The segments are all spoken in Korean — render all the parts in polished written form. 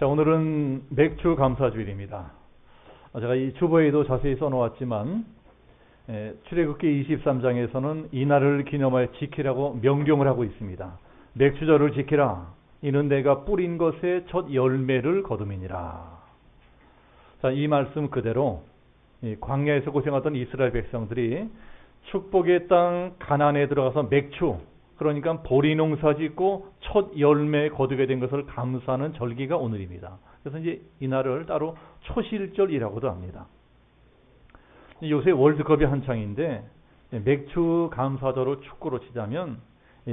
자, 오늘은 맥주 감사주일입니다. 제가 이 주보에도 자세히 써놓았지만 출애굽기 23장에서는 이날을 기념하여 지키라고 명령을 하고 있습니다. 맥주절을 지키라. 이는 내가 뿌린 것의 첫 열매를 거둠이니라. 자, 이 말씀 그대로 광야에서 고생하던 이스라엘 백성들이 축복의 땅 가나안에 들어가서 맥주, 그러니까 보리 농사 짓고 첫 열매 거두게 된 것을 감사하는 절기가 오늘입니다. 그래서 이제 이날을 따로 초실절이라고도 합니다. 요새 월드컵이 한창인데 맥주 감사절을 축구로 치자면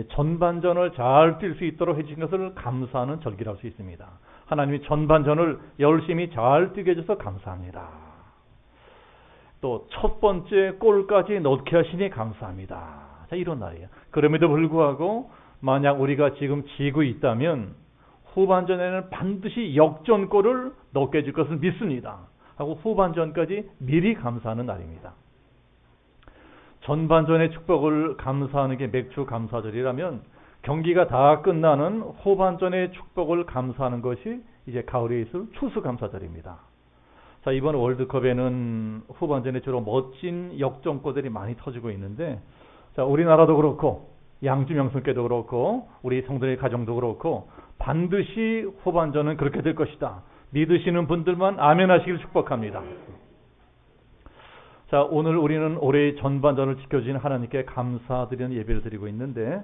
전반전을 잘 뛸 수 있도록 해주신 것을 감사하는 절기라 할 수 있습니다. 하나님이 전반전을 열심히 잘 뛰게 해줘서 감사합니다. 또 첫 번째 골까지 넣게 하시니 감사합니다. 자, 이런 날이에요. 그럼에도 불구하고 만약 우리가 지금 지고 있다면 후반전에는 반드시 역전골을 넣게 해줄 것을 믿습니다. 하고 후반전까지 미리 감사하는 날입니다. 전반전의 축복을 감사하는 게 맥주 감사절이라면 경기가 다 끝나는 후반전의 축복을 감사하는 것이 이제 가을에 있을 추수감사절입니다. 자, 이번 월드컵에는 후반전에 주로 멋진 역전골들이 많이 터지고 있는데, 자, 우리나라도 그렇고 양주 명성교도 그렇고 우리 성도의 가정도 그렇고 반드시 후반전은 그렇게 될 것이다. 믿으시는 분들만 아멘 하시길 축복합니다. 자, 오늘 우리는 올해 전반전을 지켜주신 하나님께 감사드리는 예배를 드리고 있는데,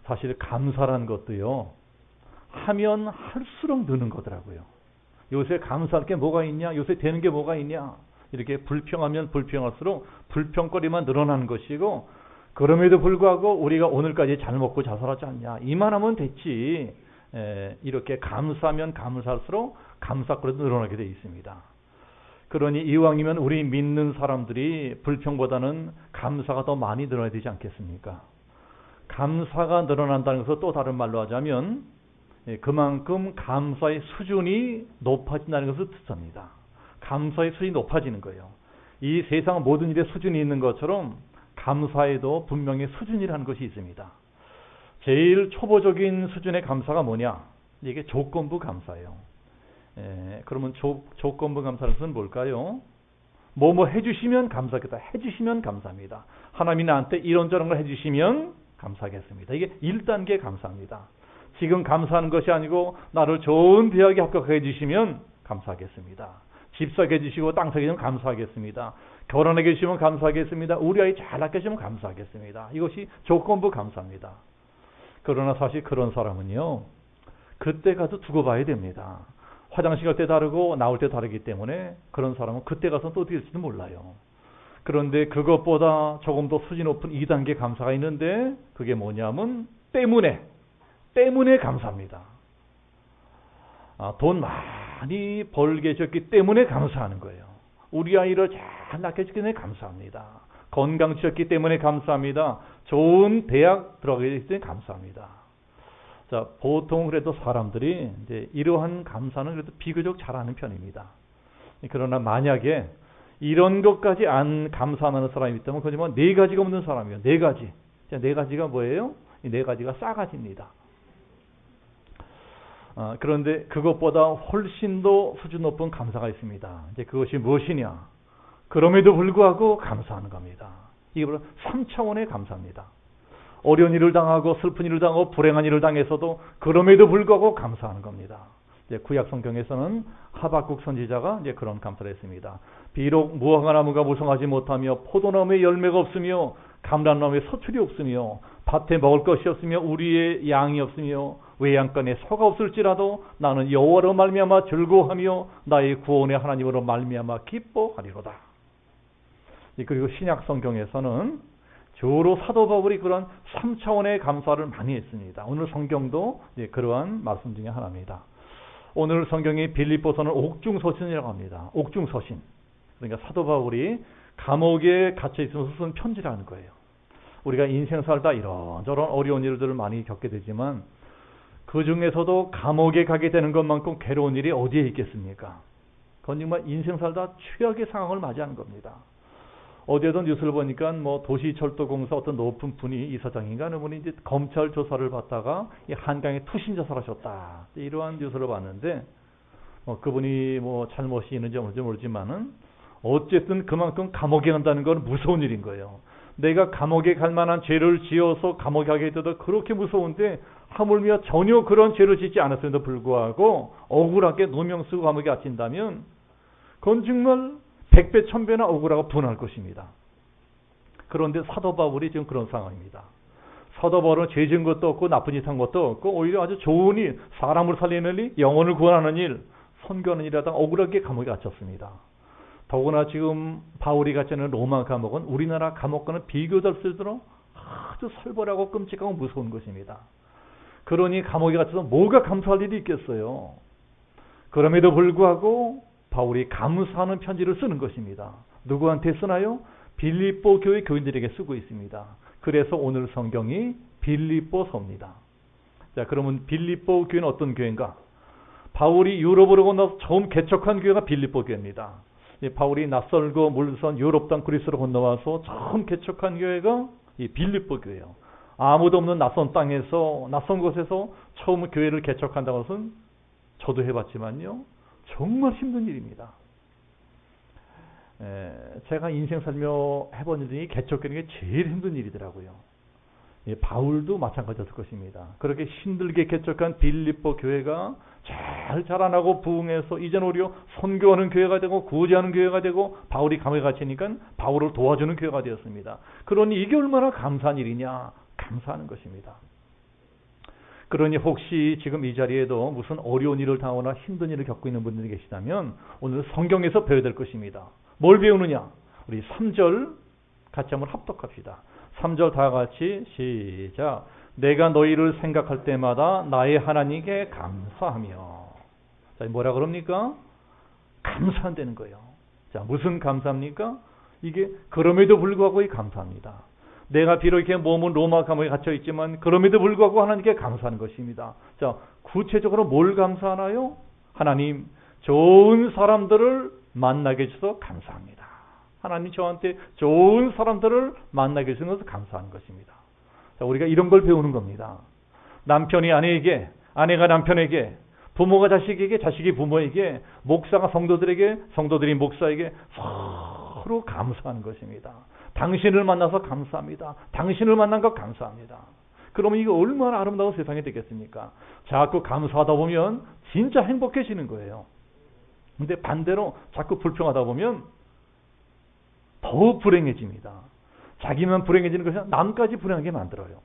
사실 감사란 것도요, 하면 할수록 느는 거더라고요. 요새 감사할 게 뭐가 있냐? 요새 되는 게 뭐가 있냐? 이렇게 불평하면 불평할수록 불평거리만 늘어나는 것이고, 그럼에도 불구하고 우리가 오늘까지 잘 먹고 잘 살았지 않냐? 이만하면 됐지. 이렇게 감사하면 감사할수록 감사거리도 늘어나게 되어 있습니다. 그러니 이왕이면 우리 믿는 사람들이 불평보다는 감사가 더 많이 늘어나야 되지 않겠습니까? 감사가 늘어난다는 것은 또 다른 말로 하자면 그만큼 감사의 수준이 높아진다는 것을 뜻합니다. 감사의 수준이 높아지는 거예요. 이 세상 모든 일에 수준이 있는 것처럼 감사에도 분명히 수준이라는 것이 있습니다. 제일 초보적인 수준의 감사가 뭐냐? 이게 조건부 감사예요. 그러면 조건부 감사는 뭘까요? 뭐 해주시면 감사하겠다. 해주시면 감사합니다. 하나님이 나한테 이런저런 걸 해주시면 감사하겠습니다. 이게 1단계 감사입니다. 지금 감사하는 것이 아니고 나를 좋은 대학에 합격하게 해주시면 감사하겠습니다. 집 사게 해주시고 땅 사게 해주시면 감사하겠습니다. 결혼하게 해주시면 감사하겠습니다. 우리 아이 잘 낳게 해주시면 감사하겠습니다. 이것이 조건부 감사입니다. 그러나 사실 그런 사람은요, 그때 가서 두고 봐야 됩니다. 화장실 갈 때 다르고 나올 때 다르기 때문에 그런 사람은 그때 가서 또 어떻게 될지도 몰라요. 그런데 그것보다 조금 더 수준 높은 2단계 감사가 있는데, 그게 뭐냐면 때문에 감사합니다. 돈 많이 벌게 해줬기 때문에 감사하는 거예요. 우리 아이를 잘 낳게 해줬기 때문에 감사합니다. 건강 주셨기 때문에 감사합니다. 좋은 대학 들어가게 됐기 때문에 감사합니다. 자, 보통 그래도 사람들이 이제 이러한 감사는 그래도 비교적 잘하는 편입니다. 그러나 만약에 이런 것까지 안 감사하는 사람이 있다면 그건 뭐 4가지가 없는 사람이에요. 4가지. 자, 4가지가 뭐예요? 이 4가지가 싸가지입니다. 그런데 그것보다 훨씬 더 수준 높은 감사가 있습니다. 이제 그것이 무엇이냐? 그럼에도 불구하고 감사하는 겁니다. 이게 바로 3차원의 감사입니다. 어려운 일을 당하고 슬픈 일을 당하고 불행한 일을 당해서도 그럼에도 불구하고 감사하는 겁니다. 이제 구약 성경에서는 하박국 선지자가 이제 그런 감사를 했습니다. 비록 무화과 나무가 무성하지 못하며 포도나무에 열매가 없으며 감람나무에 서출이 없으며 밭에 먹을 것이 없으며 우리의 양이 없으며 외양간에 소가 없을지라도 나는 여호와로 말미암아 즐거워하며 나의 구원의 하나님으로 말미암아 기뻐하리로다. 그리고 신약 성경에서는 주로 사도 바울이 그런 3차원의 감사를 많이 했습니다. 오늘 성경도 그러한 말씀 중에 하나입니다. 오늘 성경이 빌립보서는 옥중서신이라고 합니다. 옥중서신. 그러니까 사도 바울이 감옥에 갇혀 있으면서 쓴 편지라는 거예요. 우리가 인생 살다 이런저런 어려운 일들을 많이 겪게 되지만 그 중에서도 감옥에 가게 되는 것만큼 괴로운 일이 어디에 있겠습니까? 그건 정말 인생 살다 최악의 상황을 맞이하는 겁니다. 어디에든 뉴스를 보니까 뭐 도시철도공사 어떤 높은 분이 이사장인가 하는 분이 이제 검찰 조사를 받다가 이 한강에 투신 자살하셨다. 이러한 뉴스를 봤는데 그분이 뭐 잘못이 있는지 뭔지 모르지만은 어쨌든 그만큼 감옥에 간다는 건 무서운 일인 거예요. 내가 감옥에 갈 만한 죄를 지어서 감옥에 가게 돼도 그렇게 무서운데 하물며 전혀 그런 죄를 짓지 않았음에도 불구하고 억울하게 누명 쓰고 감옥에 갇힌다면 그건 정말 100배 1000배나 억울하고 분할 것입니다. 그런데 사도 바울이 지금 그런 상황입니다. 사도 바울은 죄 지은 것도 없고 나쁜 짓 한 것도 없고 오히려 아주 좋은 일, 사람을 살리는 일, 영혼을 구원하는 일, 선교하는 일하다 억울하게 감옥에 갇혔습니다. 더구나 지금 바울이 갇혀있는 로마 감옥은 우리나라 감옥과는 비교될 수 있도록 아주 살벌하고 끔찍하고 무서운 것입니다. 그러니 감옥에 갇혀서 뭐가 감사할 일이 있겠어요. 그럼에도 불구하고 바울이 감사하는 편지를 쓰는 것입니다. 누구한테 쓰나요? 빌립보 교회 교인들에게 쓰고 있습니다. 그래서 오늘 성경이 빌립보서입니다. 자, 그러면 빌립보 교회는 어떤 교회인가? 바울이 유럽으로 건너서 처음 개척한 교회가 빌립보 교회입니다. 바울이 낯설고 물선 유럽 땅 그리스로 건너와서 처음 개척한 교회가 이 빌립보 교회예요. 아무도 없는 낯선 땅에서 낯선 곳에서 처음 교회를 개척한다는 것은 저도 해봤지만요. 정말 힘든 일입니다. 제가 인생 살며 해본 일 중에 개척하는 게 제일 힘든 일이더라고요. 바울도 마찬가지였을 것입니다. 그렇게 힘들게 개척한 빌립보 교회가 잘 자라나고 부흥해서 이제는 오히려 선교하는 교회가 되고 구제하는 교회가 되고 바울이 감옥에 갇히니까 바울을 도와주는 교회가 되었습니다. 그러니 이게 얼마나 감사한 일이냐? 감사하는 것입니다. 그러니 혹시 지금 이 자리에도 무슨 어려운 일을 당하거나 힘든 일을 겪고 있는 분들이 계시다면 오늘 성경에서 배워야 될 것입니다. 뭘 배우느냐? 우리 3절 같이 한번 합독합시다. 3절 다 같이 시작. 내가 너희를 생각할 때마다 나의 하나님께 감사하며. 자, 뭐라 그럽니까? 감사한다는 거예요. 자, 무슨 감사합니까? 이게 그럼에도 불구하고 감사합니다. 내가 비록 이렇게 몸은 로마 감옥에 갇혀 있지만 그럼에도 불구하고 하나님께 감사하는 것입니다. 자, 구체적으로 뭘 감사하나요? 하나님, 좋은 사람들을 만나게 해주셔서 감사합니다. 하나님 저한테 좋은 사람들을 만나게 해주는 것을 감사하는 것입니다. 자, 우리가 이런 걸 배우는 겁니다. 남편이 아내에게, 아내가 남편에게, 부모가 자식에게, 자식이 부모에게, 목사가 성도들에게, 성도들이 목사에게 서로 감사하는 것입니다. 당신을 만나서 감사합니다. 당신을 만난 것 감사합니다. 그러면 이거 얼마나 아름다운 세상이 되겠습니까? 자꾸 감사하다 보면 진짜 행복해지는 거예요. 근데 반대로 자꾸 불평하다 보면 더 불행해집니다. 자기만 불행해지는 것이 남까지 불행하게 만들어요.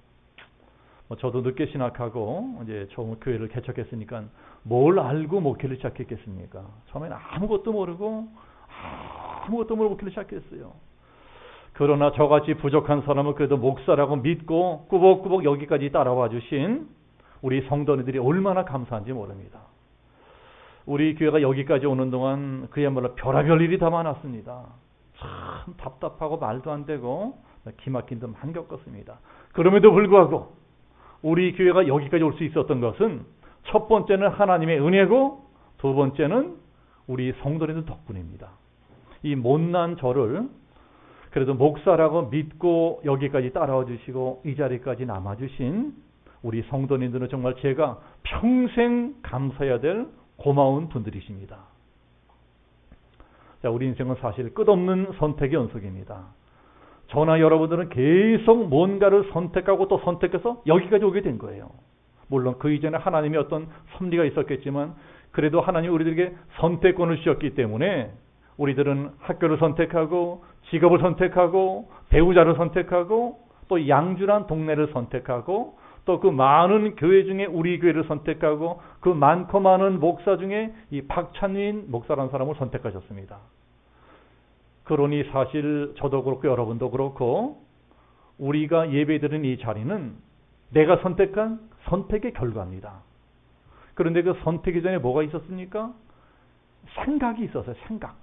저도 늦게 신학하고 이제 처음 교회를 개척했으니까 뭘 알고 목회를 시작했겠습니까? 처음에는 아무것도 모르고 목회를 시작했어요. 그러나 저같이 부족한 사람은 그래도 목사라고 믿고 꾸벅꾸벅 여기까지 따라와 주신 우리 성도님들이 얼마나 감사한지 모릅니다. 우리 교회가 여기까지 오는 동안 그야말로 별의별 일이 다 많았습니다. 참 답답하고 말도 안 되고 기막힌 데 많이 겪었습니다. 그럼에도 불구하고 우리 교회가 여기까지 올 수 있었던 것은 첫 번째는 하나님의 은혜고 두 번째는 우리 성도님들 덕분입니다. 이 못난 저를 그래도 목사라고 믿고 여기까지 따라와 주시고 이 자리까지 남아주신 우리 성도님들은 정말 제가 평생 감사해야 될 고마운 분들이십니다. 자, 우리 인생은 사실 끝없는 선택의 연속입니다. 저나 여러분들은 계속 뭔가를 선택하고 또 선택해서 여기까지 오게 된 거예요. 물론 그 이전에 하나님의 어떤 섭리가 있었겠지만 그래도 하나님이 우리들에게 선택권을 주셨기 때문에 우리들은 학교를 선택하고 직업을 선택하고 배우자를 선택하고 또 양준한 동네를 선택하고 또 그 많은 교회 중에 우리 교회를 선택하고 그 많고 많은 목사 중에 이 박찬민 목사라는 사람을 선택하셨습니다. 그러니 사실 저도 그렇고 여러분도 그렇고 우리가 예배드리는 이 자리는 내가 선택한 선택의 결과입니다. 그런데 그 선택 이전에 뭐가 있었습니까? 생각이 있었어요. 생각.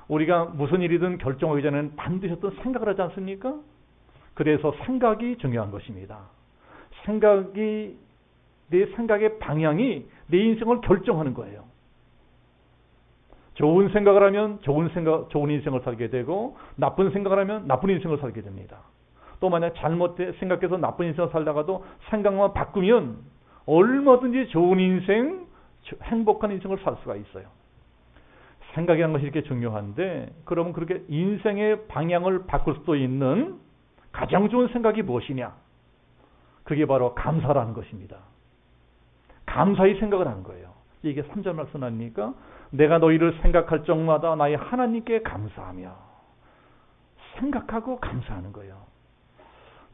우리가 무슨 일이든 결정하기 전에는 반드시 어떤 생각을 하지 않습니까? 그래서 생각이 중요한 것입니다. 내 생각의 방향이 내 인생을 결정하는 거예요. 좋은 생각을 하면 좋은 인생을 살게 되고 나쁜 생각을 하면 나쁜 인생을 살게 됩니다. 또 만약 잘못 생각해서 나쁜 인생을 살다가도 생각만 바꾸면 얼마든지 좋은 인생, 행복한 인생을 살 수가 있어요. 생각이라는 것이 이렇게 중요한데, 그러면 그렇게 인생의 방향을 바꿀 수도 있는 가장 좋은 생각이 무엇이냐? 그게 바로 감사라는 것입니다. 감사의 생각을 하는 거예요. 이게 3절 말씀 아닙니까? 내가 너희를 생각할 적마다 나의 하나님께 감사하며, 생각하고 감사하는 거예요.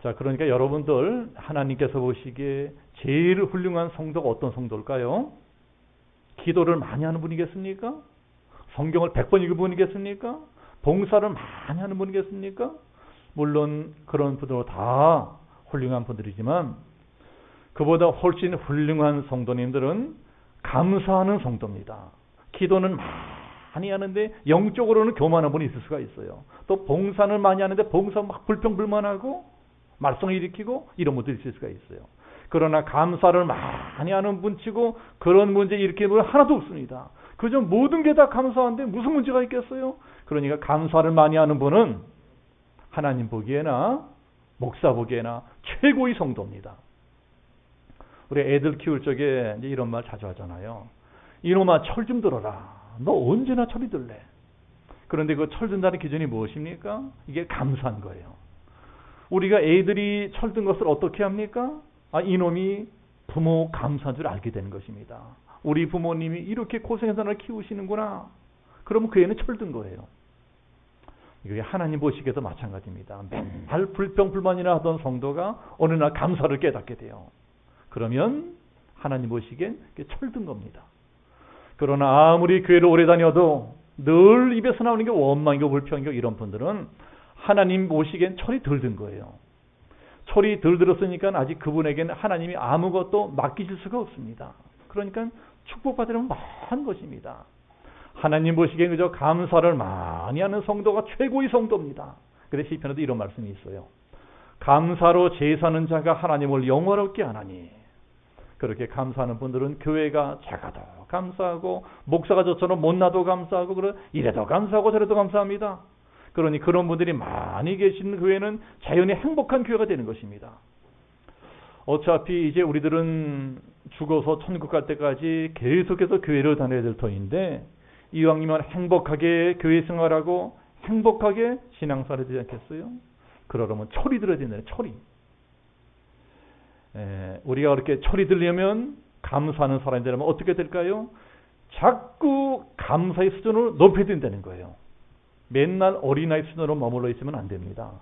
자, 그러니까 여러분들 하나님께서 보시기에 제일 훌륭한 성도가 어떤 성도일까요? 기도를 많이 하는 분이겠습니까? 성경을 100번 읽은 분이겠습니까? 봉사를 많이 하는 분이겠습니까? 물론 그런 분들은 다 훌륭한 분들이지만, 그보다 훨씬 훌륭한 성도님들은 감사하는 성도입니다. 기도는 많이 하는데 영적으로는 교만한 분이 있을 수가 있어요. 또 봉사는 많이 하는데 봉사 막 불평불만하고 말썽을 일으키고 이런 분들이 있을 수가 있어요. 그러나 감사를 많이 하는 분치고 그런 문제 일으키는 분은 하나도 없습니다. 그저 모든 게 다 감사한데 무슨 문제가 있겠어요? 그러니까 감사를 많이 하는 분은 하나님 보기에나 목사 보기에나 최고의 성도입니다. 우리 애들 키울 적에 이제 이런 말 자주 하잖아요. 이놈아, 철 좀 들어라. 너 언제나 철이 들래. 그런데 그 철 든다는 기준이 무엇입니까? 이게 감사한 거예요. 우리가 애들이 철든 것을 어떻게 합니까? 이놈이 부모 감사한 줄 알게 되는 것입니다. 우리 부모님이 이렇게 고생해서 나를 키우시는구나. 그러면 그 애는 철든 거예요. 이게 하나님 보시기에도 마찬가지입니다. 맨날 불평불만이나 하던 성도가 어느 날 감사를 깨닫게 돼요. 그러면 하나님 보시기엔 철든 겁니다. 그러나 아무리 교회를 오래 다녀도 늘 입에서 나오는 게 원망이고 불평이고 이런 분들은 하나님 보시기엔 철이 덜 든 거예요. 철이 덜 들었으니까 아직 그분에게는 하나님이 아무것도 맡기실 수가 없습니다. 그러니까 축복받으려면 많은 것입니다. 하나님 보시기엔 그저 감사를 많이 하는 성도가 최고의 성도입니다. 그래서 시편에도 이런 말씀이 있어요. 감사로 제사하는 자가 하나님을 영화롭게 하나니. 그렇게 감사하는 분들은 교회가 작아도 감사하고 목사가 저처럼 못나도 감사하고 이래도 감사하고 저래도 감사합니다. 그러니 그런 분들이 많이 계신 교회는 자연히 행복한 교회가 되는 것입니다. 어차피 이제 우리들은 죽어서 천국 갈 때까지 계속해서 교회를 다녀야 될 터인데, 이왕이면 행복하게 교회 생활하고 행복하게 신앙생활을 되지 않겠어요? 그러려면 철이 들어야 된다네. 철이. 우리가 그렇게 철이 들려면 감사하는 사람이 되려면 어떻게 될까요? 자꾸 감사의 수준을 높여야 된다는 거예요. 맨날 어린아이 수준으로 머물러 있으면 안 됩니다.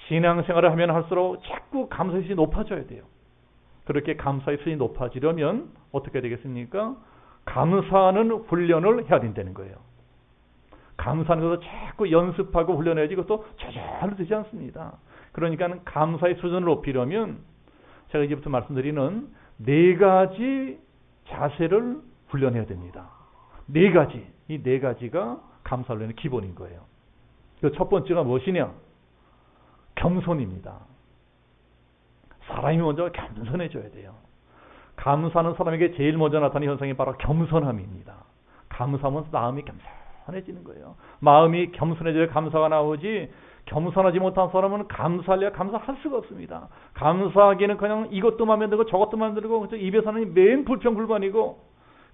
신앙생활을 하면 할수록 자꾸 감사의 수준이 높아져야 돼요. 그렇게 감사의 수준이 높아지려면 어떻게 되겠습니까? 감사하는 훈련을 해야 된다는 거예요. 감사하는 것을 자꾸 연습하고 훈련해야지 이것도 저절로 되지 않습니다. 그러니까 감사의 수준을 높이려면 제가 이제부터 말씀드리는 4가지 자세를 훈련해야 됩니다. 4가지. 이 4가지가 감사 훈련의 기본인 거예요. 그 첫 번째가 무엇이냐? 겸손입니다. 사람이 먼저 겸손해져야 돼요. 감사하는 사람에게 제일 먼저 나타나는 현상이 바로 겸손함입니다. 감사하면서 마음이 겸손해지는 거예요. 마음이 겸손해져야 감사가 나오지, 겸손하지 못한 사람은 감사할 수가 없습니다. 감사하기는 그냥 이것도 마음에 들고 저것도 마음에 들고 입에서는 맨 불평불만이고,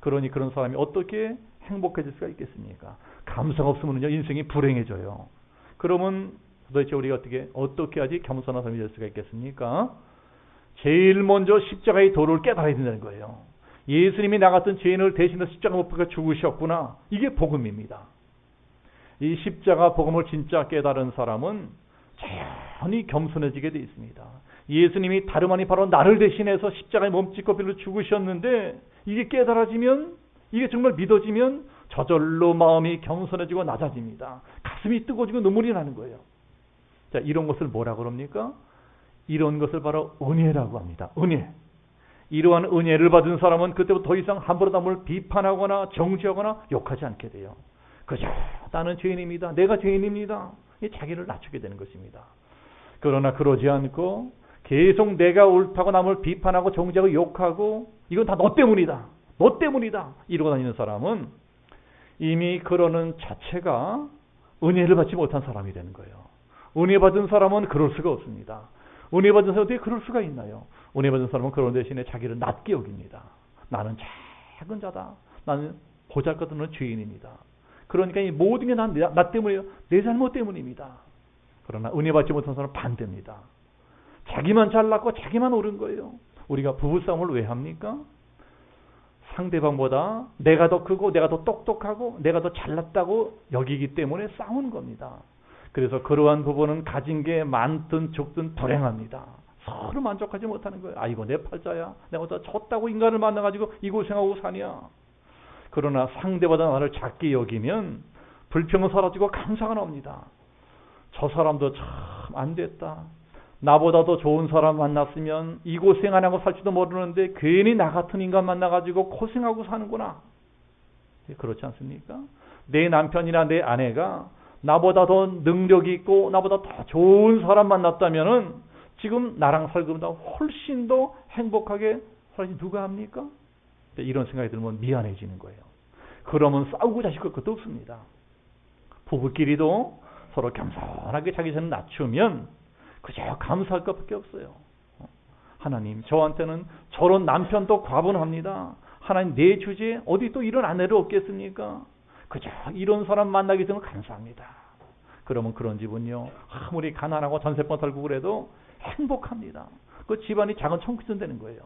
그러니 그런 사람이 어떻게 행복해질 수가 있겠습니까? 감사가 없으면요 인생이 불행해져요. 그러면 도대체 우리가 어떻게 하지 겸손한 사람이 될 수가 있겠습니까? 제일 먼저 십자가의 도를 깨달아야 된다는 거예요. 예수님이 나 같은 죄인을 대신해서 십자가 못 박아 죽으셨구나. 이게 복음입니다. 이 십자가 복음을 진짜 깨달은 사람은 자연히 겸손해지게 되어 있습니다. 예수님이 다름 아닌 바로 나를 대신해서 십자가에 몸짓고 빌려 죽으셨는데, 이게 깨달아지면, 이게 정말 믿어지면 저절로 마음이 겸손해지고 낮아집니다. 가슴이 뜨거워지고 눈물이 나는 거예요. 자, 이런 것을 뭐라고 그럽니까? 이런 것을 바로 은혜라고 합니다. 은혜. 이러한 은혜를 받은 사람은 그때부터 더 이상 함부로 남을 비판하거나 정죄하거나 욕하지 않게 돼요. 그저 나는 죄인입니다. 내가 죄인입니다. 자기를 낮추게 되는 것입니다. 그러나 그러지 않고 계속 내가 옳다고 남을 비판하고 정죄하고 욕하고 이건 다 너 때문이다. 너 때문이다. 이러고 다니는 사람은 이미 그러는 자체가 은혜를 받지 못한 사람이 되는 거예요. 은혜 받은 사람은 그럴 수가 없습니다. 은혜 받은 사람은 어떻게 그럴 수가 있나요? 은혜 받은 사람은 그런 대신에 자기를 낮게 여깁니다. 나는 작은 자다. 나는 보잘것없는 죄인입니다. 그러니까 이 모든 게 나 때문이에요. 내 잘못 때문입니다. 그러나 은혜 받지 못한 사람은 반대입니다. 자기만 잘났고 자기만 옳은 거예요. 우리가 부부싸움을 왜 합니까? 상대방보다 내가 더 크고 내가 더 똑똑하고 내가 더 잘났다고 여기기 때문에 싸우는 겁니다. 그래서 그러한 부부는 가진 게 많든 적든 불행합니다. 서로 만족하지 못하는 거예요. 아이고 내 팔자야. 내가 더 졌다고 인간을 만나가지고 이 고생하고 사냐. 그러나 상대보다 나를 작게 여기면 불평은 사라지고 감사가 나옵니다. 저 사람도 참 안 됐다. 나보다 더 좋은 사람 만났으면 이 고생 안 하고 살지도 모르는데 괜히 나 같은 인간 만나가지고 고생하고 사는구나. 그렇지 않습니까? 내 남편이나 내 아내가 나보다 더 능력이 있고 나보다 더 좋은 사람 만났다면은 지금 나랑 살기보다 훨씬 더 행복하게 살지 누가 합니까? 이런 생각이 들면 미안해지는 거예요. 그러면 싸우고 자식 걸 것도 없습니다. 부부끼리도 서로 겸손하게 자기 전에 낮추면 그저 감사할 것밖에 없어요. 하나님, 저한테는 저런 남편도 과분합니다. 하나님, 내 주제에 어디 또 이런 아내를 없겠습니까? 그저 이런 사람 만나기 전에 감사합니다. 그러면 그런 집은요, 아무리 가난하고 전세번 살고 그래도 행복합니다. 그 집안이 작은 천국이 되는 거예요.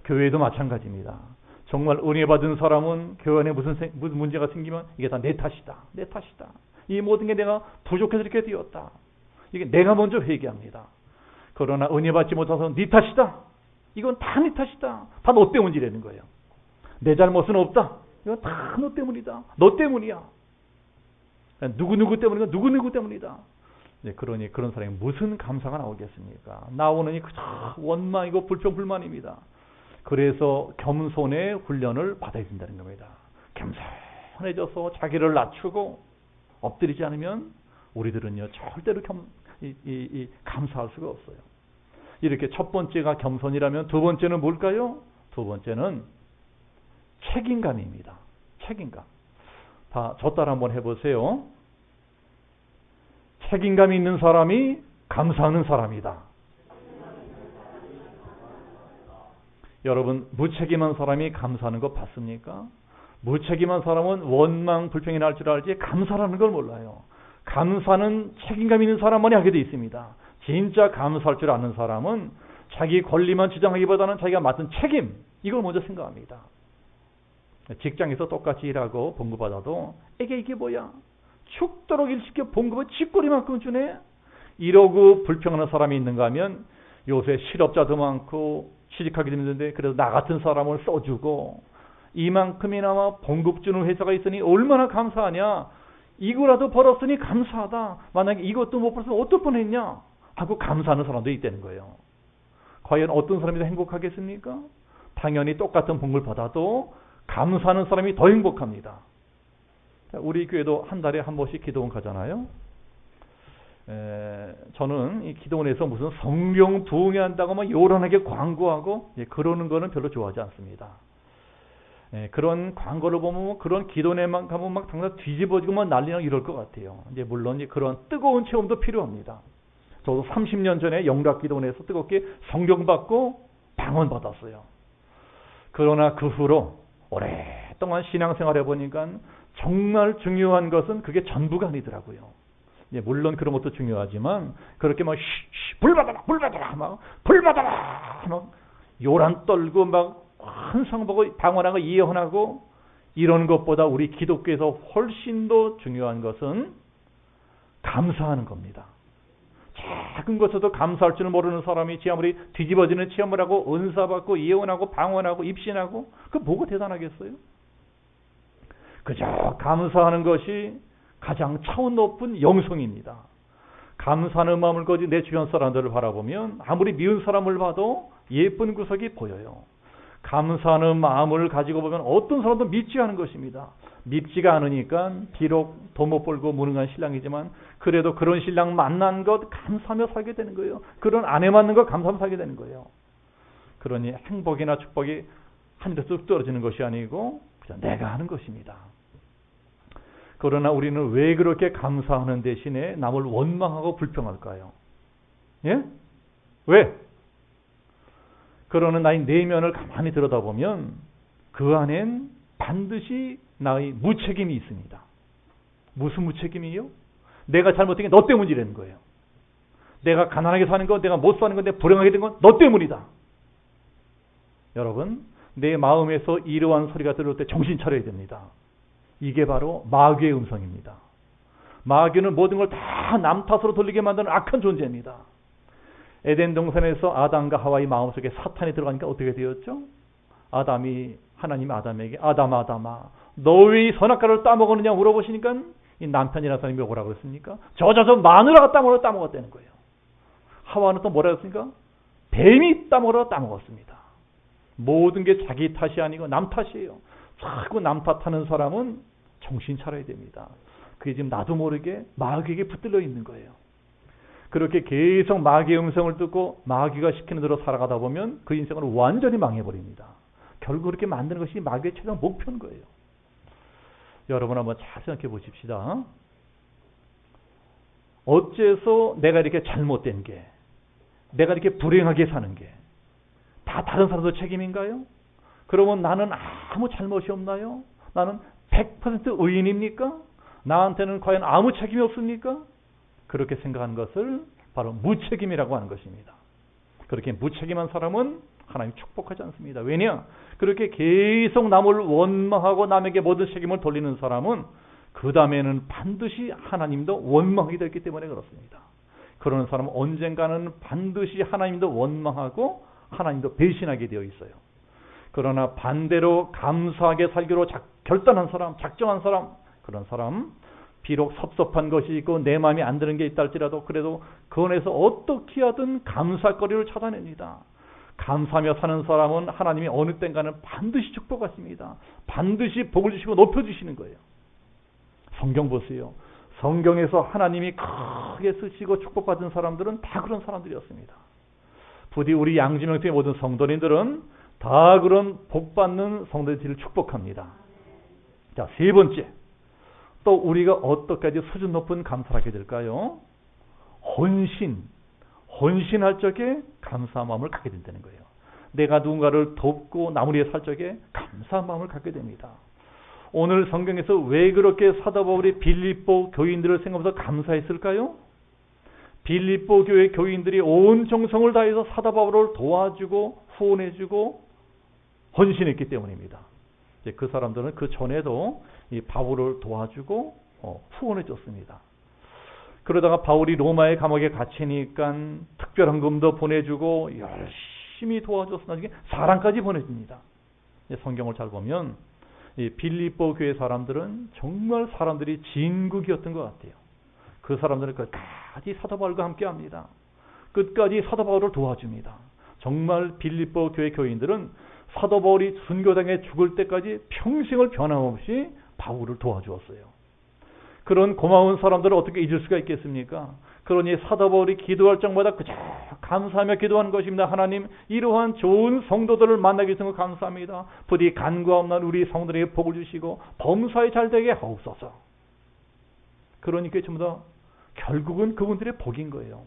교회도 마찬가지입니다. 정말 은혜 받은 사람은 교회 안에 무슨 문제가 생기면 이게 다 내 탓이다. 내 탓이다. 이 모든 게 내가 부족해서 이렇게 되었다. 이게 내가 먼저 회개합니다. 그러나 은혜 받지 못해서 네 탓이다. 이건 다 네 탓이다. 다 너 때문이라는 거예요. 내 잘못은 없다. 이건 다 너 때문이다. 너 때문이야. 누구누구 때문이다. 누구누구 때문이다. 네, 그러니 그런 사람이 무슨 감사가 나오겠습니까? 나오느니 그저 원망이고 불평불만입니다. 그래서 겸손의 훈련을 받아야 된다는 겁니다. 겸손해져서 자기를 낮추고 엎드리지 않으면 우리들은요 절대로 감사할 수가 없어요. 이렇게 첫 번째가 겸손이라면 두 번째는 뭘까요? 두 번째는 책임감입니다. 책임감. 다 저 따라 한번 해보세요. 책임감이 있는 사람이 감사하는 사람이다. 여러분, 무책임한 사람이 감사하는 거 봤습니까? 무책임한 사람은 원망, 불평이 날 줄 알지 감사라는 걸 몰라요. 감사는 책임감 있는 사람만이 하게 돼 있습니다. 진짜 감사할 줄 아는 사람은 자기 권리만 주장하기보다는 자기가 맡은 책임, 이걸 먼저 생각합니다. 직장에서 똑같이 일하고 봉급받아도 이게 뭐야? 죽도록 일시켜 봉급을 쥐꼬리만큼 주네? 이러고 불평하는 사람이 있는가 하면 요새 실업자도 많고 취직하기도 힘든데 그래서 나 같은 사람을 써주고 이만큼이나마 봉급 주는 회사가 있으니 얼마나 감사하냐. 이거라도 벌었으니 감사하다. 만약에 이것도 못 벌었으면 어떨 뻔했냐 하고 감사하는 사람도 있다는 거예요. 과연 어떤 사람이 더 행복하겠습니까? 당연히 똑같은 봉급을 받아도 감사하는 사람이 더 행복합니다. 우리 교회도 한 달에 한 번씩 기도원 가잖아요. 저는 이 기도원에서 무슨 성령 부흥회 한다고 막 요란하게 광고하고 그러는 거는 별로 좋아하지 않습니다. 그런 광고를 보면 그런 기도원에만 가면 막 당장 뒤집어지고 막 난리나고 이럴 것 같아요. 이제 물론 그런 뜨거운 체험도 필요합니다. 저도 30년 전에 영락 기도원에서 뜨겁게 성경 받고 방언 받았어요. 그러나 그 후로 오랫동안 신앙생활 해보니까 정말 중요한 것은 그게 전부가 아니더라고요. 물론 그런 것도 중요하지만 그렇게 막 불 받아라 막 불 받아라 막 요란 떨고 막 환상 보고 방언하고 예언하고 이런 것보다 우리 기독교에서 훨씬 더 중요한 것은 감사하는 겁니다. 작은 것에도 감사할 줄 모르는 사람이 지 아무리 뒤집어지는 체험을 하고 은사받고 예언하고 방언하고 입신하고 그 뭐가 대단하겠어요? 그저 감사하는 것이 가장 차원 높은 영성입니다. 감사하는 마음을 가진 내 주변 사람들을 바라보면 아무리 미운 사람을 봐도 예쁜 구석이 보여요. 감사하는 마음을 가지고 보면 어떤 사람도 밉지 않은 것입니다. 밉지가 않으니까 비록 돈 못 벌고 무능한 신랑이지만 그래도 그런 신랑 만난 것 감사하며 살게 되는 거예요. 그런 아내 만난 것 감사하며 살게 되는 거예요. 그러니 행복이나 축복이 하늘에서 뚝 떨어지는 것이 아니고 그냥 내가 하는 것입니다. 그러나 우리는 왜 그렇게 감사하는 대신에 남을 원망하고 불평할까요? 예? 왜? 그러는 나의 내면을 가만히 들여다보면 그 안엔 반드시 나의 무책임이 있습니다. 무슨 무책임이요? 내가 잘못된 게 너 때문이라는 거예요. 내가 가난하게 사는 거, 내가 못 사는 건, 내가 불행하게 된 건 너 때문이다. 여러분, 내 마음에서 이러한 소리가 들을 때 정신 차려야 됩니다. 이게 바로 마귀의 음성입니다. 마귀는 모든 걸 다 남 탓으로 돌리게 만드는 악한 존재입니다. 에덴 동산에서 아담과 하와의 마음속에 사탄이 들어가니까 어떻게 되었죠? 하나님이 아담에게 아담아 너 왜 이 선악과를 따먹었느냐 물어보시니까 이 남편이라는 사람이 뭐라고 그랬습니까? 저 마누라가 따먹었다는 거예요. 하와는 또 뭐라고 했습니까? 뱀이 따먹었습니다. 모든 게 자기 탓이 아니고 남 탓이에요. 자꾸 남 탓하는 사람은 정신 차려야 됩니다. 그게 지금 나도 모르게 마귀에게 붙들려 있는 거예요. 그렇게 계속 마귀의 음성을 듣고 마귀가 시키는 대로 살아가다 보면 그 인생을 완전히 망해버립니다. 결국 그렇게 만드는 것이 마귀의 최종 목표인 거예요. 여러분 한번 잘 생각해 보십시다. 어째서 내가 이렇게 잘못된 게, 내가 이렇게 불행하게 사는 게 다 다른 사람들 책임인가요? 그러면 나는 아무 잘못이 없나요? 나는 100% 의인입니까? 나한테는 과연 아무 책임이 없습니까? 그렇게 생각하는 것을 바로 무책임이라고 하는 것입니다. 그렇게 무책임한 사람은 하나님 축복하지 않습니다. 왜냐? 그렇게 계속 남을 원망하고 남에게 모든 책임을 돌리는 사람은 그 다음에는 반드시 하나님도 원망하게 되기 때문에 그렇습니다. 그러는 사람은 언젠가는 반드시 하나님도 원망하고 하나님도 배신하게 되어 있어요. 그러나 반대로 감사하게 살기로 결단한 사람, 작정한 사람, 그런 사람, 비록 섭섭한 것이 있고 내 마음에 안 드는 게 있다 할지라도 그래도 그 안에서 어떻게 하든 감사거리를 찾아냅니다. 감사하며 사는 사람은 하나님이 어느 땐가는 반드시 축복하십니다. 반드시 복을 주시고 높여주시는 거예요. 성경 보세요. 성경에서 하나님이 크게 쓰시고 축복받은 사람들은 다 그런 사람들이었습니다. 부디 우리 양지명교회 모든 성도님들은 다 그런 복받는 성도들을 축복합니다. 자, 세 번째. 또 우리가 어떻게 하지 수준 높은 감사를 하게 될까요? 헌신할 적에 감사한 마음을 갖게 된다는 거예요. 내가 누군가를 돕고 남을 위해 살 적에 감사한 마음을 갖게 됩니다. 오늘 성경에서 왜 그렇게 사도 바울이 빌립보 교인들을 생각하면서 감사했을까요? 빌립보 교회 교인들이 온 정성을 다해서 사도 바울을 도와주고 후원해주고 헌신했기 때문입니다. 그 사람들은 그 전에도 이 바울을 도와주고 후원해줬습니다. 그러다가 바울이 로마의 감옥에 갇히니까 특별헌금도 보내주고 열심히 도와줘서 나중에 사랑까지 보내줍니다. 성경을 잘 보면 이 빌립보 교회 사람들은 정말 사람들이 진국이었던 것 같아요. 그 사람들은 끝까지 사도 바울과 함께합니다. 끝까지 사도 바울을 도와줍니다. 정말 빌립보 교회 교인들은 사도 바울이 순교당에 죽을 때까지 평생을 변함없이 바울을 도와주었어요. 그런 고마운 사람들을 어떻게 잊을 수가 있겠습니까? 그러니 사도 바울이 기도할 적마다 그저 감사하며 기도하는 것입니다. 하나님, 이러한 좋은 성도들을 만나게 해서 감사합니다. 부디 간과 없는 우리 성도들에게 복을 주시고 범사에 잘되게 하옵소서. 그러니까 전부 다 결국은 그분들의 복인 거예요.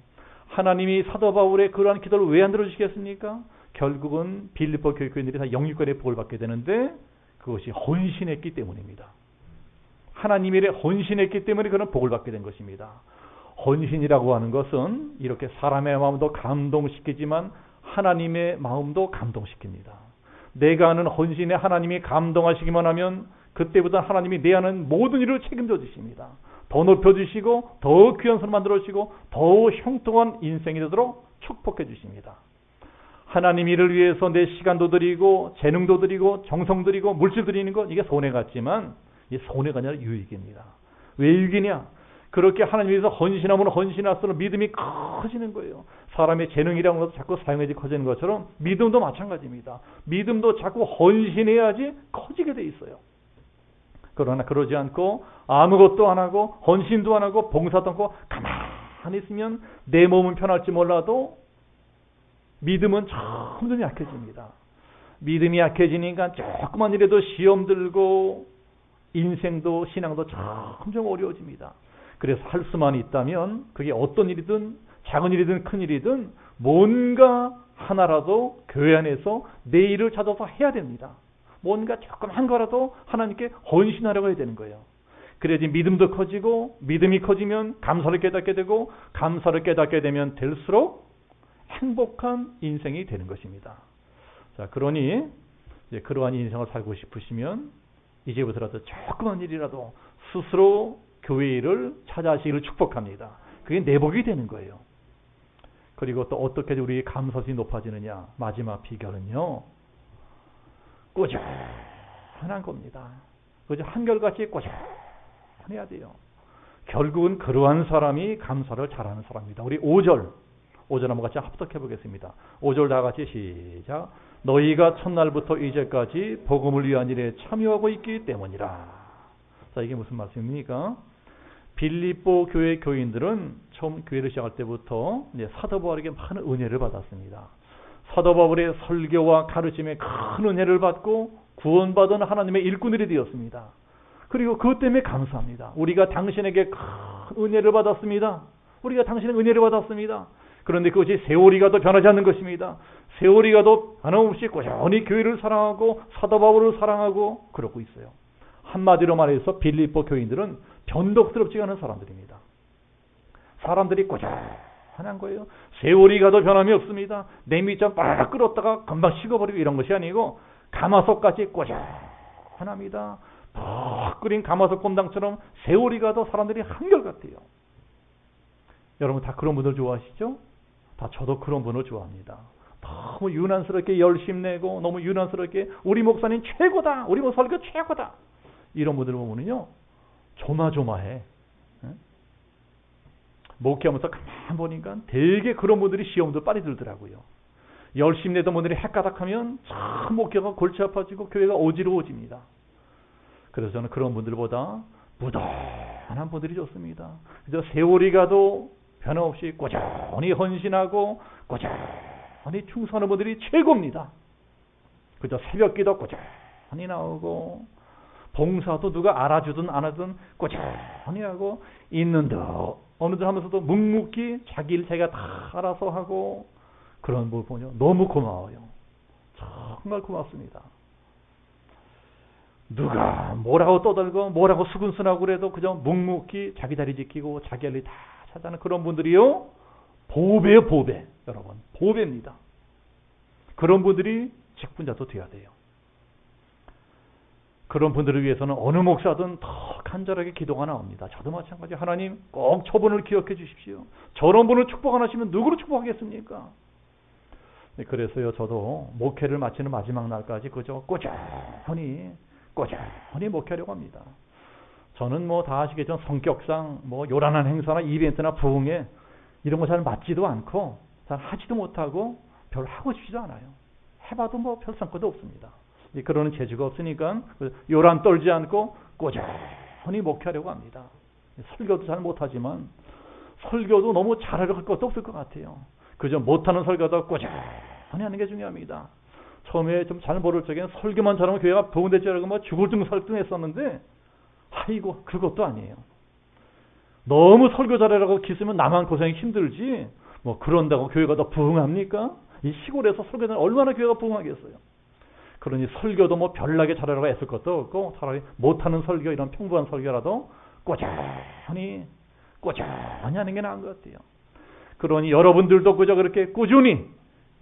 하나님이 사도 바울의 그러한 기도를 왜 안 들어주시겠습니까? 결국은 빌립보 교회 교인들이 다 영육간의 복을 받게 되는데 그것이 헌신했기 때문입니다. 하나님이 헌신했기 때문에 그런 복을 받게 된 것입니다. 헌신이라고 하는 것은 이렇게 사람의 마음도 감동시키지만 하나님의 마음도 감동시킵니다. 내가 하는 헌신에 하나님이 감동하시기만 하면 그때부터 하나님이 내 하는 모든 일을 책임져 주십니다. 더 높여주시고 더 귀한 손을 만들어주시고 더 형통한 인생이 되도록 축복해 주십니다. 하나님 일을 위해서 내 시간도 드리고 재능도 드리고 정성 드리고 물질 드리는 것, 이게 손해 같지만 이 손해가 아니라 유익입니다. 왜 유익이냐? 그렇게 하나님 위해서 헌신하면 헌신할수록 믿음이 커지는 거예요. 사람의 재능이라는 것도 자꾸 사용해지 커지는 것처럼 믿음도 마찬가지입니다. 믿음도 자꾸 헌신해야지 커지게 돼 있어요. 그러나 그러지 않고 아무것도 안 하고 헌신도 안 하고 봉사도 않고 가만히 있으면 내 몸은 편할지 몰라도 믿음은 점점 약해집니다. 믿음이 약해지니까 조그만 일에도 시험 들고 인생도 신앙도 점점 어려워집니다. 그래서 할 수만 있다면 그게 어떤 일이든 작은 일이든 큰 일이든 뭔가 하나라도 교회 안에서 내 일을 찾아서 해야 됩니다. 뭔가 조금 한 거라도 하나님께 헌신하려고 해야 되는 거예요. 그래야지 믿음도 커지고, 믿음이 커지면 감사를 깨닫게 되고, 감사를 깨닫게 되면 될수록 행복한 인생이 되는 것입니다. 자, 그러니 이제 그러한 인생을 살고 싶으시면 이제부터라도 조그만 일이라도 스스로 교회 일을 찾아하시기를 축복합니다. 그게 내복이 되는 거예요. 그리고 또 어떻게 우리 감사심이 높아지느냐? 마지막 비결은요, 꾸준한 겁니다. 그저 한결같이 꾸준해야 돼요. 결국은 그러한 사람이 감사를 잘하는 사람입니다. 우리 5절 한번 같이 합독해 보겠습니다. 5절 다 같이 시작. 너희가 첫날부터 이제까지 복음을 위한 일에 참여하고 있기 때문이라. 자, 이게 무슨 말씀입니까? 빌립보 교회 교인들은 처음 교회를 시작할 때부터 사도 바울에게 많은 은혜를 받았습니다. 사도 바울의 설교와 가르침에 큰 은혜를 받고 구원받은 하나님의 일꾼들이 되었습니다. 그리고 그것 때문에 감사합니다. 우리가 당신에게 큰 은혜를 받았습니다. 우리가 당신의 은혜를 받았습니다. 그런데 그것이 세월이 가도 변하지 않는 것입니다. 세월이 가도 변함없이 꾸준히 교회를 사랑하고 사도 바울을 사랑하고 그러고 있어요. 한마디로 말해서 빌립보 교인들은 변덕스럽지 않은 사람들입니다. 사람들이 꾸준한 거예요. 세월이 가도 변함이 없습니다. 냉미장 빡 끓었다가 금방 식어버리고 이런 것이 아니고 가마솥까지 꾸준합니다. 푹 끓인 가마솥 곰탕처럼 세월이 가도 사람들이 한결같아요. 여러분 다 그런 분들 좋아하시죠? 다 저도 그런 분을 좋아합니다. 너무 유난스럽게 열심 내고 너무 유난스럽게 우리 목사님 최고다. 우리 목사 설교 최고다. 이런 분들 보면요 조마조마해. 목회하면서 가만 보니까 되게 그런 분들이 시험도 빨리 들더라고요. 열심히 내던 분들이 헷가닥하면 참 목회가 골치 아파지고 교회가 어지러워집니다. 그래서 저는 그런 분들보다 무던한 분들이 좋습니다. 그래서 세월이 가도 변함없이 꾸준히 헌신하고 꾸준히 충성하는 분들이 최고입니다. 그저 새벽기도 꾸준히 나오고 봉사도 누가 알아주든 안 하든 꾸준히 하고 있는 듯 없는 듯 하면서도 묵묵히 자기 일 자기가 다 알아서 하고 그런 걸 보면 너무 고마워요. 정말 고맙습니다. 누가 뭐라고 떠들고 뭐라고 수근수근하고 그래도 그저 묵묵히 자기 자리 지키고 자기 할 일 다 찾아하는 그런 분들이요 보배요 보배. 여러분 보배입니다. 그런 분들이 직분자도 돼야 돼요. 그런 분들을 위해서는 어느 목사든 더 간절하게 기도가 나옵니다. 저도 마찬가지. 하나님 꼭 저분을 기억해 주십시오. 저런 분을 축복 안 하시면 누구를 축복하겠습니까? 그래서요 저도 목회를 마치는 마지막 날까지 그저 꾸준히 목회하려고 합니다. 저는 뭐 다 아시겠지만 성격상 뭐 요란한 행사나 이벤트나 부흥회 이런 거 잘 맞지도 않고 잘 하지도 못하고 별로 하고 싶지도 않아요. 해봐도 뭐 별 성과도 없습니다. 그러는 재주가 없으니까 요란 떨지 않고 꾸준히 목회하려고 합니다. 설교도 잘 못하지만 설교도 너무 잘하려고 할 것도 없을 것 같아요. 그저 못하는 설교도 꾸준히 하는 게 중요합니다. 처음에 좀 잘 모를 적에는 설교만 잘하면 교회가 부흥될 줄 알고 뭐 죽을 등 설득했었는데 아이고 그것도 아니에요. 너무 설교 잘하라고 기쓰면 나만 고생이 힘들지 뭐 그런다고 교회가 더 부흥합니까? 이 시골에서 설교는 얼마나 교회가 부흥하겠어요. 그러니 설교도 뭐 별나게 잘하라고 했을 것도 없고 차라리 못하는 설교 이런 평범한 설교라도 꾸준히 하는 게 나은 것 같아요. 그러니 여러분들도 그저 그렇게 꾸준히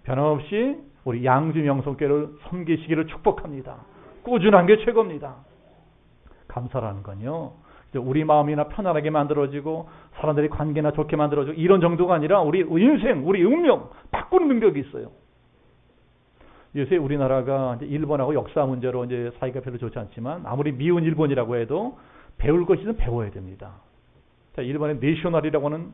변함없이 우리 양주명성교회를 섬기시기를 축복합니다. 꾸준한 게 최고입니다. 감사라는 건요. 우리 마음이나 편안하게 만들어지고 사람들이 관계나 좋게 만들어지고 이런 정도가 아니라 우리 인생, 우리 운명 바꾸는 능력이 있어요. 요새 우리나라가 이제 일본하고 역사 문제로 이제 사이가 별로 좋지 않지만 아무리 미운 일본이라고 해도 배울 것이든 배워야 됩니다. 자, 일본의 내셔널이라고 하는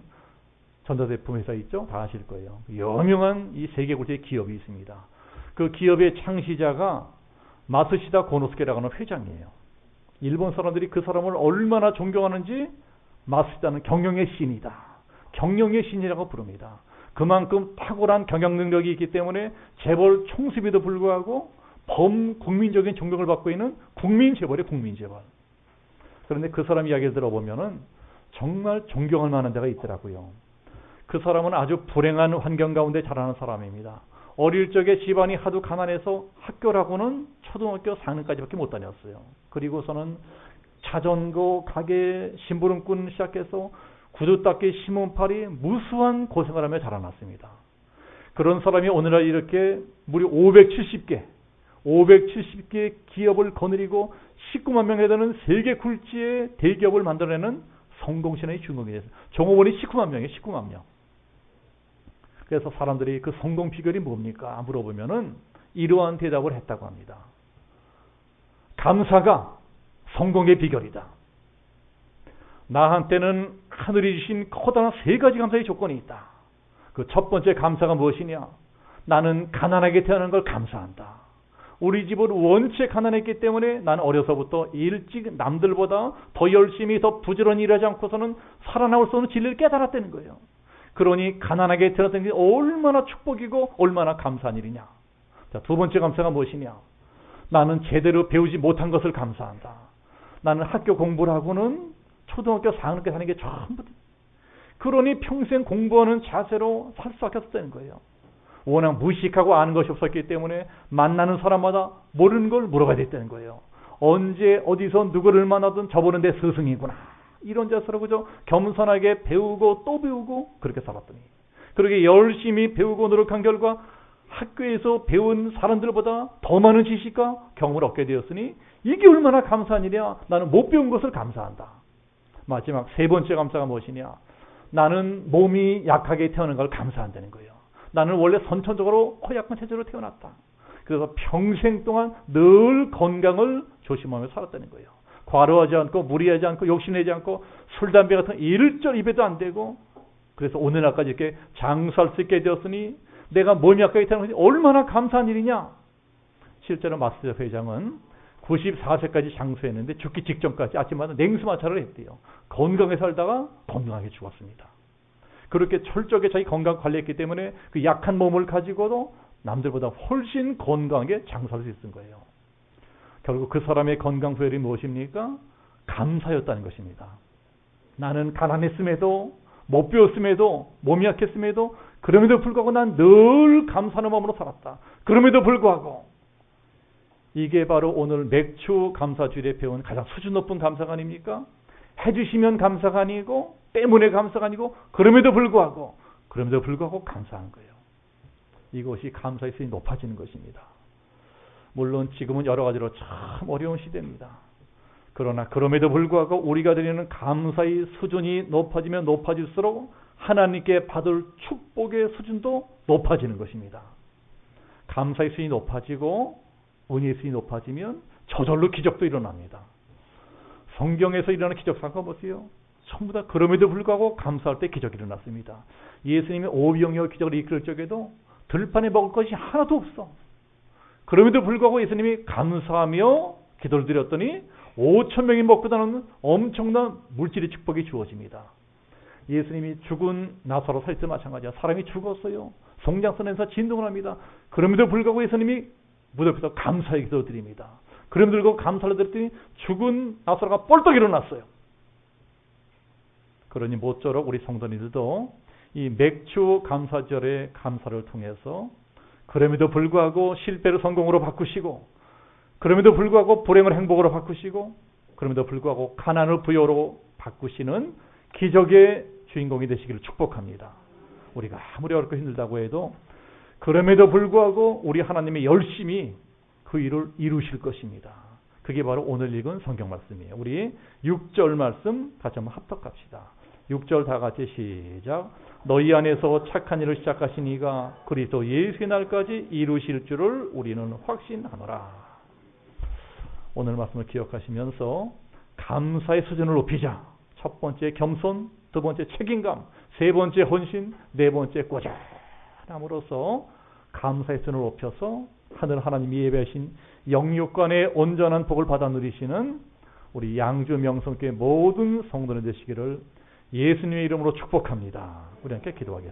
전자제품 회사 있죠? 다 아실 거예요. 유명한 이 세계 굴지의 기업이 있습니다. 그 기업의 창시자가 마스시다 고노스케라고 하는 회장이에요. 일본 사람들이 그 사람을 얼마나 존경하는지 마스시다는 경영의 신이다. 경영의 신이라고 부릅니다. 그만큼 탁월한 경영 능력이 있기 때문에 재벌 총수임에도 불구하고 범국민적인 존경을 받고 있는 국민재벌의 국민재벌. 그런데 그 사람 이야기를 들어보면은 정말 존경할 만한 데가 있더라고요. 그 사람은 아주 불행한 환경 가운데 자라는 사람입니다. 어릴 적에 집안이 하도 가난해서 학교라고는 초등학교 4학년까지밖에 못 다녔어요. 그리고서는 자전거 가게 심부름꾼 시작해서 구두 닦기 신문팔이 무수한 고생을 하며 자라났습니다. 그런 사람이 오늘날 이렇게 무려 570개 기업을 거느리고 19만 명에 되는 세계 굴지의 대기업을 만들어내는 성공신의 주인공이 됐어요. 종업원이 19만 명이에요. 19만 명. 그래서 사람들이 그 성공 비결이 뭡니까? 물어보면은 이러한 대답을 했다고 합니다. 감사가 성공의 비결이다. 나한테는 하늘이 주신 커다란 3가지 감사의 조건이 있다. 그 첫 번째 감사가 무엇이냐? 나는 가난하게 태어난 걸 감사한다. 우리 집은 원체 가난했기 때문에 나는 어려서부터 일찍 남들보다 더 열심히 더 부지런히 일하지 않고서는 살아나올 수 없는 진리를 깨달았다는 거예요. 그러니 가난하게 태어났다는 게 얼마나 축복이고 얼마나 감사한 일이냐. 자, 두 번째 감사가 무엇이냐? 나는 제대로 배우지 못한 것을 감사한다. 나는 학교 공부를 하고는 초등학교 4학년까지 하는 게 전부. 그러니 평생 공부하는 자세로 살 수밖에 없었다는 거예요. 워낙 무식하고 아는 것이 없었기 때문에 만나는 사람마다 모르는 걸 물어봐야 됐다는 거예요. 언제 어디서 누구를 만나든 저분은 내 스승이구나. 이런 자세로 그저 겸손하게 배우고 또 배우고 그렇게 살았더니 그렇게 열심히 배우고 노력한 결과 학교에서 배운 사람들보다 더 많은 지식과 경험을 얻게 되었으니 이게 얼마나 감사한 일이야. 나는 못 배운 것을 감사한다. 마지막 3번째 감사가 무엇이냐? 나는 몸이 약하게 태어난 걸 감사한다는 거예요. 나는 원래 선천적으로 허약한 체질로 태어났다. 그래서 평생 동안 늘 건강을 조심하며 살았다는 거예요. 과로하지 않고 무리하지 않고 욕심내지 않고 술, 담배 같은 일절 입에도 안 대고 그래서 오늘날까지 이렇게 장수할 수 있게 되었으니 내가 몸이 약하게 태어난 것이 얼마나 감사한 일이냐. 실제로 마스터 회장은 94세까지 장수했는데 죽기 직전까지 아침마다 냉수마찰을 했대요. 건강하게 살다가 건강하게 죽었습니다. 그렇게 철저하게 자기 건강 관리했기 때문에 그 약한 몸을 가지고도 남들보다 훨씬 건강하게 장수할 수 있었던 거예요. 결국 그 사람의 건강 비결이 무엇입니까? 감사였다는 것입니다. 나는 가난했음에도 못 배웠음에도 몸이 약했음에도 그럼에도 불구하고 난 늘 감사하는 마음으로 살았다. 그럼에도 불구하고 이게 바로 오늘 맥주 감사주일에 배운 가장 수준 높은 감사가 아닙니까? 해주시면 감사가 아니고 때문에 감사가 아니고 그럼에도 불구하고 감사한 거예요. 이것이 감사의 수준이 높아지는 것입니다. 물론 지금은 여러 가지로 참 어려운 시대입니다. 그러나 그럼에도 불구하고 우리가 드리는 감사의 수준이 높아지면 높아질수록 하나님께 받을 축복의 수준도 높아지는 것입니다. 감사의 수준이 높아지고 은혜의 수준이 높아지면 저절로 기적도 일어납니다. 성경에서 일어나는 기적 사건 보세요. 전부 다 그럼에도 불구하고 감사할 때 기적이 일어났습니다. 예수님이 오병이어 기적을 이끌 적에도 들판에 먹을 것이 하나도 없어. 그럼에도 불구하고 예수님이 감사하며 기도를 드렸더니 5,000명이 먹고 다니는 엄청난 물질의 축복이 주어집니다. 예수님이 죽은 나사로 살 때 마찬가지야. 사람이 죽었어요. 송장선에서 진동을 합니다. 그럼에도 불구하고 예수님이 무덤에서 감사의 기도를 드립니다. 그럼에도 불구하고 감사를 드렸더니 죽은 나사로가 뻘떡 일어났어요. 그러니 모쪼록 우리 성도님들도 이 맥주 감사절의 감사를 통해서 그럼에도 불구하고 실패를 성공으로 바꾸시고 그럼에도 불구하고 불행을 행복으로 바꾸시고 그럼에도 불구하고 가난을 부여로 바꾸시는 기적의 주인공이 되시기를 축복합니다. 우리가 아무리 어렵고 힘들다고 해도 그럼에도 불구하고 우리 하나님이 열심히 그 일을 이루실 것입니다. 그게 바로 오늘 읽은 성경 말씀이에요. 우리 6절 말씀 같이 한번 합독합시다. 6절 다 같이 시작. 너희 안에서 착한 일을 시작하신 이가 그리스도 예수의 날까지 이루실 줄을 우리는 확신하노라. 오늘 말씀을 기억하시면서 감사의 수준을 높이자. 첫 번째 겸손, 두 번째 책임감, 세 번째 헌신, 네 번째 꾸준함으로써 감사의 수준을 높여서 하늘 하나님이 예배하신 영육간의 온전한 복을 받아 누리시는 우리 양주 명성교회 모든 성도들 되시기를 예수님의 이름으로 축복합니다. 우리 함께 기도하겠습니다.